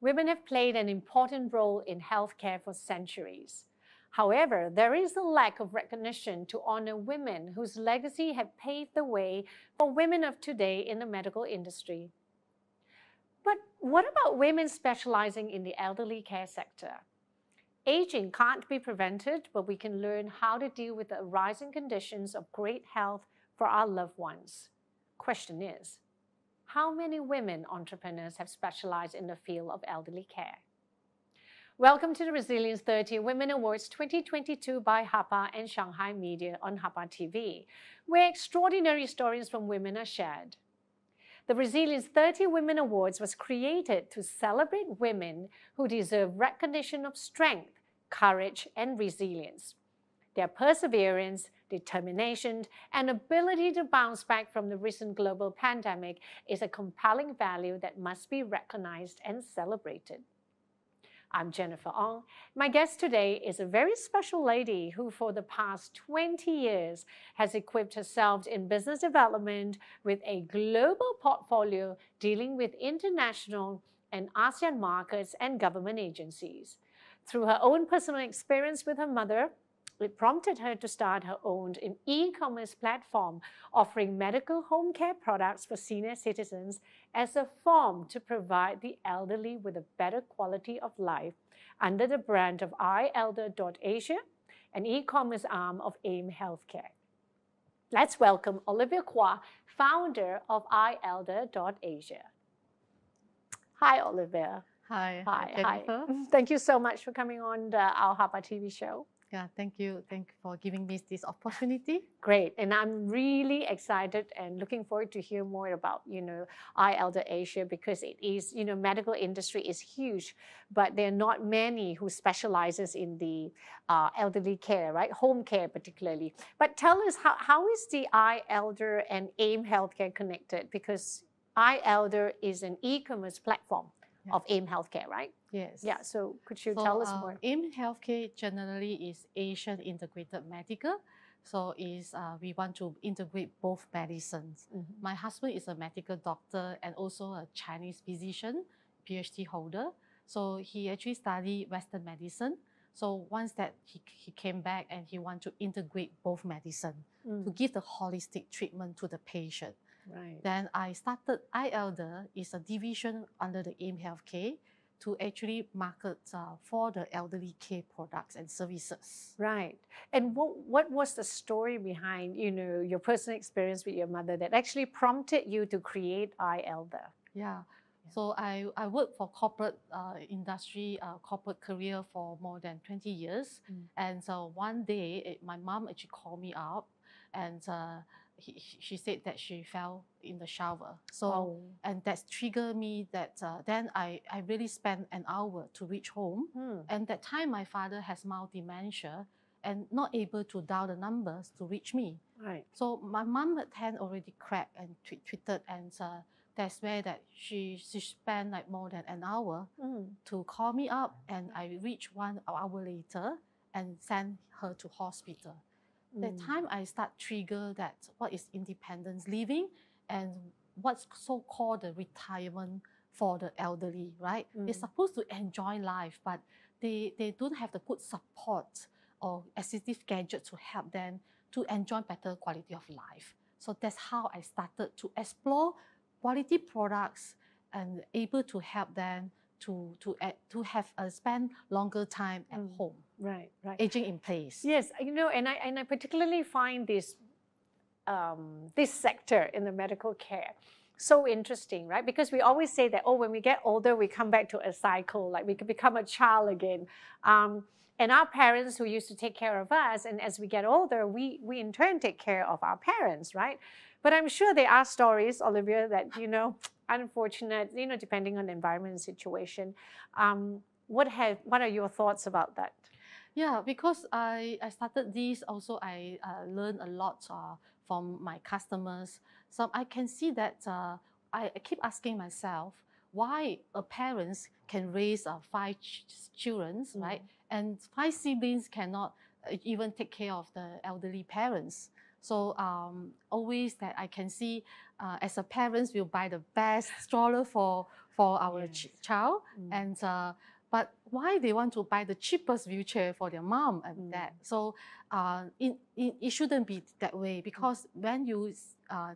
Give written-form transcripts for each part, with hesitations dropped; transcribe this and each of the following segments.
Women have played an important role in healthcare for centuries. However, there is a lack of recognition to honor women whose legacy have paved the way for women of today in the medical industry. But what about women specializing in the elderly care sector? Aging can't be prevented, but we can learn how to deal with the arising conditions of great health for our loved ones. Question is, how many women entrepreneurs have specialized in the field of elderly care? Welcome to the Resilience 30 Women Awards 2022 by Hapa and Shanghai Media on Hapa TV, where extraordinary stories from women are shared. The Resilience 30 Women Awards was created to celebrate women who deserve recognition of strength, courage, and resilience. Their perseverance, determination, and ability to bounce back from the recent global pandemic is a compelling value that must be recognized and celebrated. I'm Jennifer Ong. My guest today is a very special lady who for the past 20 years has equipped herself in business development with a global portfolio dealing with international and ASEAN markets and government agencies. Through her own personal experience with her mother, it prompted her to start her own e-commerce platform offering medical home care products for senior citizens as a form to provide the elderly with a better quality of life under the brand of iElder.Asia, an e-commerce arm of AIM Healthcare. Let's welcome Oliva Quah, founder of iElder.Asia. Hi, Olivia. Hi, Hi. Jennifer. Hi. Thank you so much for coming on our Hapa TV show. Yeah, thank you. Thank you for giving me this opportunity. Great. And I'm really excited and looking forward to hear more about, iElder Asia because it is, medical industry is huge, but there are not many who specializes in the elderly care, right? Home care particularly. But tell us, how is the iElder and AIM Healthcare connected? Because iElder is an e-commerce platform of AIM Healthcare, right? Yes. Yeah, so could you tell us more? AIM Healthcare generally is Asian Integrated Medical. So we want to integrate both medicines. Mm-hmm. My husband is a medical doctor and also a Chinese physician, PhD holder. So he actually studied Western medicine. So once that he came back and he wanted to integrate both medicine to give the holistic treatment to the patient. Right. Then I started iElder, is a division under the AIM Healthcare to actually market for the elderly care products and services. Right. And what was the story behind, your personal experience with your mother that actually prompted you to create iElder? Yeah. So I worked for corporate industry, corporate career for more than 20 years. And so one day, my mom actually called me up and she said that she fell in the shower. So, and that triggered me that then I really spent an hour to reach home. And that time my father has mild dementia and not able to dial the numbers to reach me. Right. So my mom hand already cracked and tweeted, and that's where that she spent like more than an hour to call me up, and I reached 1 hour later and sent her to hospital. That time I start trigger that what is independence living and what's so-called the retirement for the elderly, right? They're supposed to enjoy life, but they don't have the good support or assistive gadgets to help them to enjoy better quality of life. So that's how I started to explore quality products and able to help them to have spend longer time at home. Right. Aging in place. Yes, and I particularly find this sector in the medical care so interesting, right? Because we always say that, when we get older, we come back to a cycle, like we can become a child again. And our parents who used to take care of us, and as we get older, we in turn take care of our parents, right? But I'm sure there are stories, Olivia, that, unfortunate, depending on the environment and situation. What are your thoughts about that? Yeah, because I started this, also I learned a lot from my customers. So I can see that I keep asking myself, why a parents can raise 5 children, right? And 5 siblings cannot even take care of the elderly parents. So always that I can see as a parents will buy the best stroller for for our child, and but why they want to buy the cheapest wheelchair for their mom and dad? So it shouldn't be that way, because when you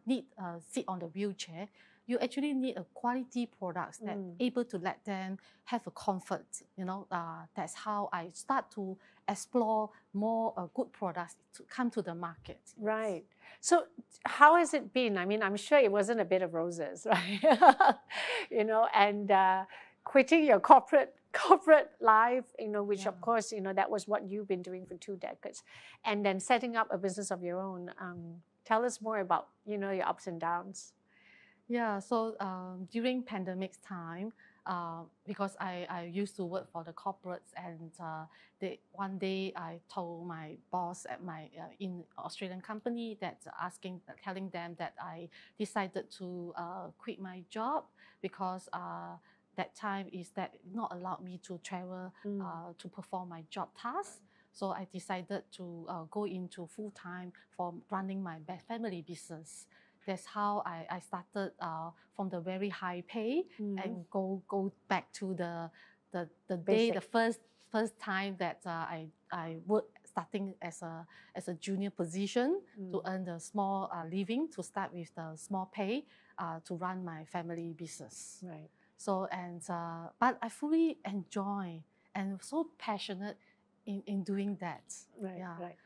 need sit on the wheelchair, you actually need a quality products that able to let them have a comfort. You know, that's how I start to explore more good products to come to the market. Right. So how has it been? I mean, I'm sure it wasn't a bed of roses, right? You know, and quitting your corporate life, you know, which of course, you know, that was what you've been doing for 2 decades, and then setting up a business of your own. Tell us more about, you know, your ups and downs. Yeah, so during pandemic time, because I used to work for the corporates, and one day I told my boss at my in Australian company that telling them that I decided to quit my job, because that time is that not allowed me to travel to perform my job tasks. So I decided to go into full-time for running my family business. That's how I started from the very high pay and go back to the day, the first time that I worked, starting as a junior position to earn the small living, to start with the small pay to run my family business. Right. So but I fully enjoy and so passionate in doing that. Right. Yeah. Right.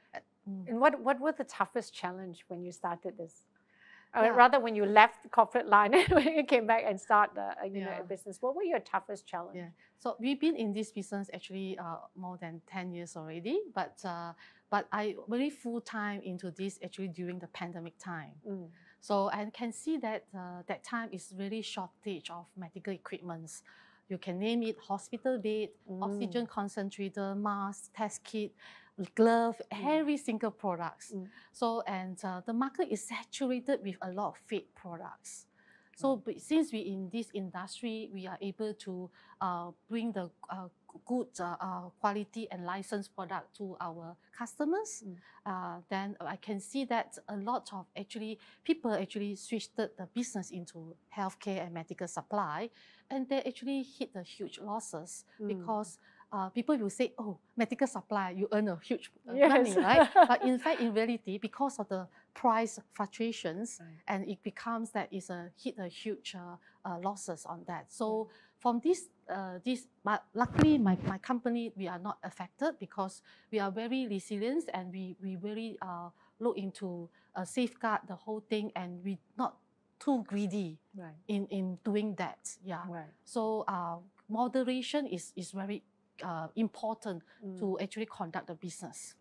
And what was the toughest challenge when you started this? Yeah. Rather, when you left the corporate line and when you came back and started a business, what were your toughest challenge? Yeah. So we've been in this business actually more than 10 years already, but I very full time into this actually during the pandemic time. So I can see that that time is really shortage of medical equipments. You can name it: hospital bed, oxygen concentrator, mask, test kit, glove, every single products. So the market is saturated with a lot of fake products. So but since we in this industry, we are able to bring the good quality and licensed product to our customers. Then I can see that a lot of people actually switched the business into healthcare and medical supply, and they actually hit the huge losses because people will say, "Oh, medical supply, you earn a huge money, right?" But in fact, in reality, because of the price fluctuations, and it becomes that it's hit a huge losses on that. So from this, but luckily my company, we are not affected because we are very resilient, and we really look into safeguard the whole thing, and we not too greedy in doing that. Yeah. So moderation is very important to actually conduct the business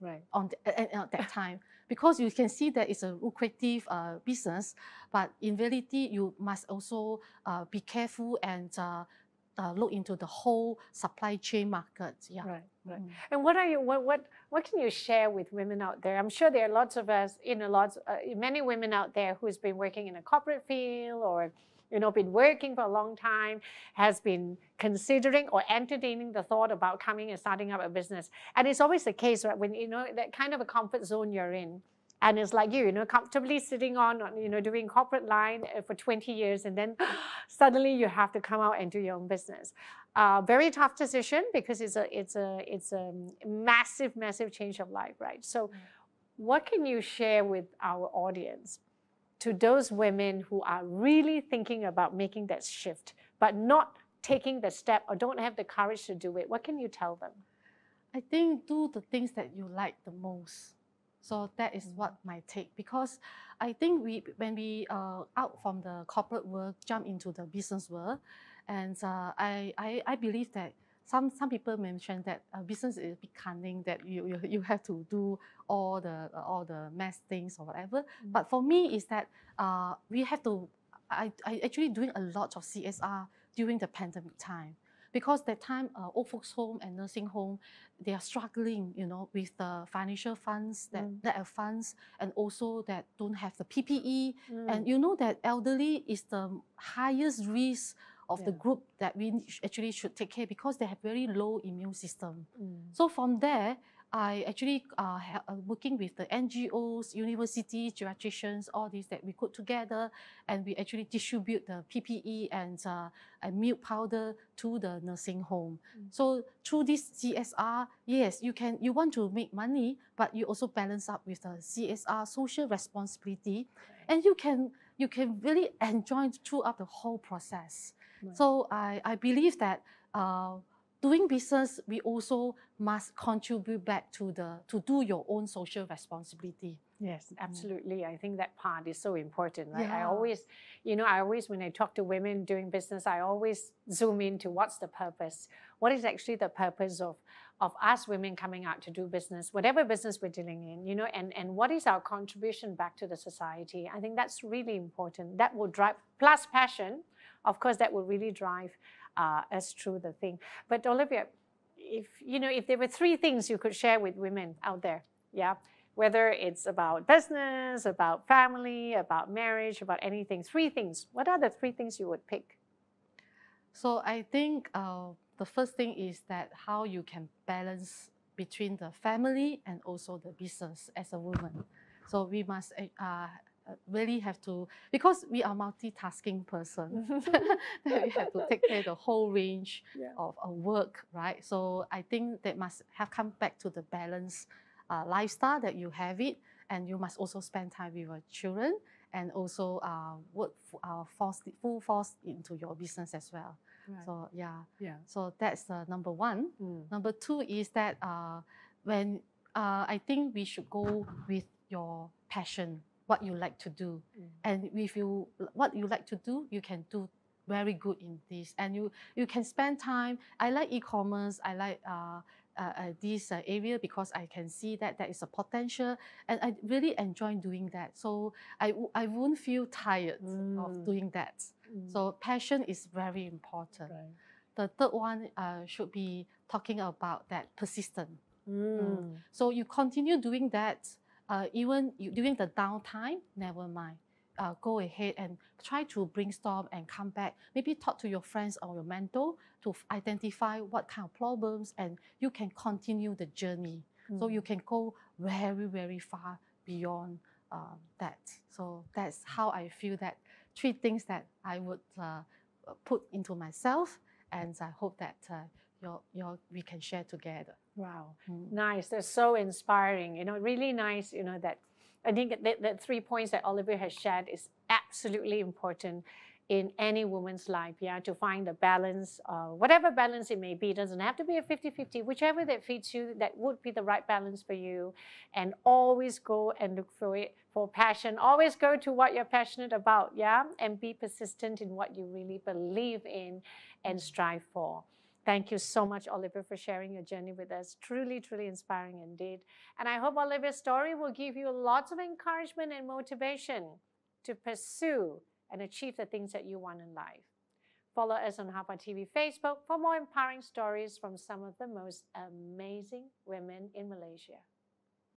at that time, because you can see that it's a lucrative business, but in reality you must also be careful and look into the whole supply chain market. Yeah. Right. And what can you share with women out there? I'm sure there are lots of us, many women out there who's been working in a corporate field, or been working for a long time, has been considering or entertaining the thought about coming and starting up a business. And it's always the case, right, when that kind of a comfort zone you're in, and it's like comfortably sitting on doing corporate line for 20 years, and then suddenly you have to come out and do your own business. Very tough decision, because it's a massive change of life, right? So what can you share with our audience, to those women who are really thinking about making that shift, but not taking the step or don't have the courage to do it? What can you tell them? I think do the things that you like the most. So that is what my take, because I think when we out from the corporate world, jump into the business world, and I believe that some people mention that business is a bit cunning, that you have to do all the mess things or whatever. But for me is that we have to. I actually doing a lot of CSR during the pandemic time, because that time old folks home and nursing home, they are struggling, with the financial funds, that funds, and also that don't have the PPE, and that elderly is the highest risk of the group that we actually should take care, because they have very low immune system. So from there, I actually working with the NGOs, universities, geriatricians, all these that we put together, and we actually distribute the PPE and milk powder to the nursing home. So through this CSR, yes, you want to make money, but you also balance up with the CSR, social responsibility, and you can really enjoy throughout the whole process. Right. So I believe that doing business, we also must contribute back to do your own social responsibility. Yes, absolutely. I think that part is so important, right? Yeah. I always, when I talk to women doing business, I always zoom into what's the purpose. What is actually the purpose of us women coming out to do business, whatever business we're dealing in, and what is our contribution back to the society? I think that's really important. That will drive, plus passion, of course, that will really drive us through the thing. But Olivia, if there were 3 things you could share with women out there, yeah, whether it's about business, about family, about marriage, about anything, 3 things, what are the 3 things you would pick? So I think the first thing is that how you can balance between the family and also the business as a woman. So we must really have to, because we are multitasking person, we have to take care of the whole range of work, right? So I think that must have come back to the balance lifestyle that you have it, and you must also spend time with your children and also work full force into your business as well. Right. So so that's number 1. Number 2 is that when I think we should go with your passion, what you like to do, and if what you like to do, you can do very good in this, and you can spend time. I like e-commerce. I like this area because I can see that there is a potential, and I really enjoy doing that. So I won't feel tired of doing that. So passion is very important. Right. The third one should be talking about that persistent. So you continue doing that. Even during the downtime, never mind. Go ahead and try to brainstorm and come back. Maybe talk to your friends or your mentor to identify what kind of problems, and you can continue the journey. So you can go very, very far beyond that. So that's how I feel that 3 things that I would put into myself, and I hope that we can share together. Wow, nice. That's so inspiring. Really nice. That I think the 3 points that Olivia has shared is absolutely important in any woman's life. Yeah, to find the balance, whatever balance it may be. It doesn't have to be a 50-50. Whichever that fits you, that would be the right balance for you. And always go and look for it, for passion. Always go to what you're passionate about. Yeah, and be persistent in what you really believe in and strive for. Thank you so much, Olivia, for sharing your journey with us. Truly, truly inspiring indeed. And I hope Olivia's story will give you lots of encouragement and motivation to pursue and achieve the things that you want in life. Follow us on Hapa TV Facebook for more empowering stories from some of the most amazing women in Malaysia.